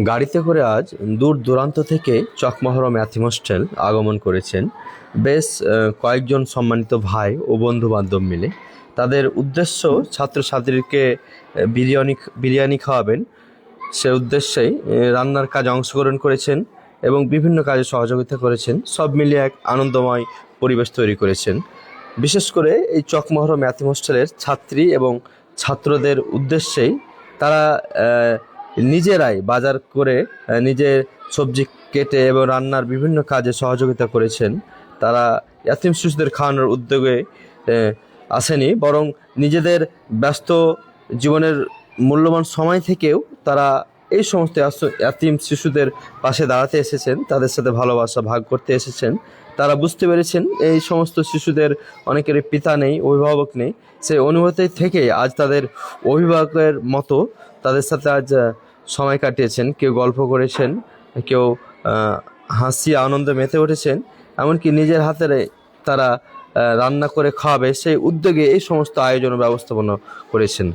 গাড়িতে করে আজ দূর দূরান্ত থেকে চকমহরম এতিম হোস্টেল আগমন করেছেন বেশ কয়েকজন সম্মানিত ভাই ও বন্ধু বান্ধব মিলে। তাদের উদ্দেশ্য ছাত্রছাত্রীকে বিরিয়ানি খাওয়াবেন, সে উদ্দেশ্যেই রান্নার কাজে অংশগ্রহণ করেছেন এবং বিভিন্ন কাজে সহযোগিতা করেছেন। সব মিলিয়ে এক আনন্দময় পরিবেশ তৈরি করেছেন। বিশেষ করে এই চকমহরম এতিম হোস্টেলের ছাত্রী এবং ছাত্রদের উদ্দেশ্যেই তারা নিজেরাই বাজার করে নিজের সবজি কেটে এবং রান্নার বিভিন্ন কাজে সহযোগিতা করেছেন। তারা এতিম শিশুদের খাওয়ানোর উদ্যোগে আসেনি, বরং নিজেদের ব্যস্ত জীবনের মূল্যবান সময় থেকেও তারা এই সমস্ত এতিম শিশুদের পাশে দাঁড়াতে এসেছেন, তাদের সাথে ভালোবাসা ভাগ করতে এসেছেন। তারা বুঝতে পেরেছেন এই সমস্ত শিশুদের অনেকেরই পিতা নেই, অভিভাবক নেই। সেই অনুভূতি থেকে আজ তাদের অভিভাবকের মতো তাদের সাথে আজ সময় কাটিয়েছেন। কেউ গল্প করেছেন, কেউ হাসি আনন্দে মেতে উঠেছেন, এমনকি নিজের হাতে তারা রান্না করে খাওয়াবে সেই উদ্যোগে এই সমস্ত আয়োজন ও ব্যবস্থাপনা করেছেন।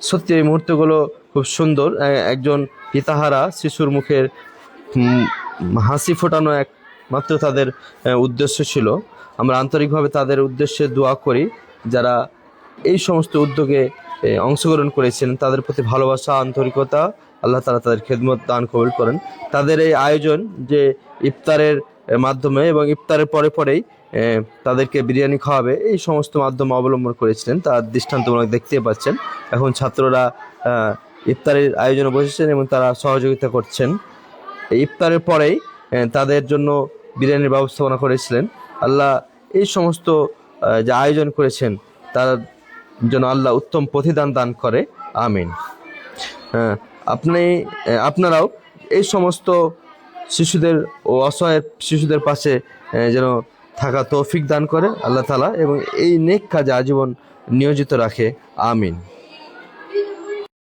সত্যি এই মুহূর্তগুলো খুব সুন্দর। একজন পিতাহারা শিশুর মুখের হাসি ফোটানো একমাত্র তাদের উদ্দেশ্য ছিল। আমরা আন্তরিকভাবে তাদের উদ্দেশ্যে দোয়া করি। যারা এই সমস্ত উদ্যোগে অংশগ্রহণ করেছেন তাদের প্রতি ভালোবাসা, আন্তরিকতা, আল্লাহ তাআলা তাদের খেদমত দান কবুল করেন। তাদের এই আয়োজন যে ইফতারের মাধ্যমে এবং ইফতারের পরেই তাদেরকে বিরিয়ানি খাওয়াবে, এই সমস্ত মাধ্যম অবলম্বন করেছিলেন, তার দৃষ্টান্তমূলক দেখতে পাচ্ছেন। এখন ছাত্ররা ইফতারের আয়োজনে বসেছেন এবং তারা সহযোগিতা করছেন। ইফতারের পরেই তাদের জন্য বিরিয়ানির ব্যবস্থাপনা করেছিলেন। আল্লাহ এই সমস্ত যে আয়োজন করেছেন তার জন্য আল্লাহ উত্তম প্রতিদান দান করে, আমিন। আপনারাও এই সমস্ত শিশুদের ও অসহায় শিশুদের পাশে যেন থাকা তৌফিক দান করে আল্লাহ তাআলা এবং এই নেক কাজে আজীবন নিয়োজিত রাখে, আমিন।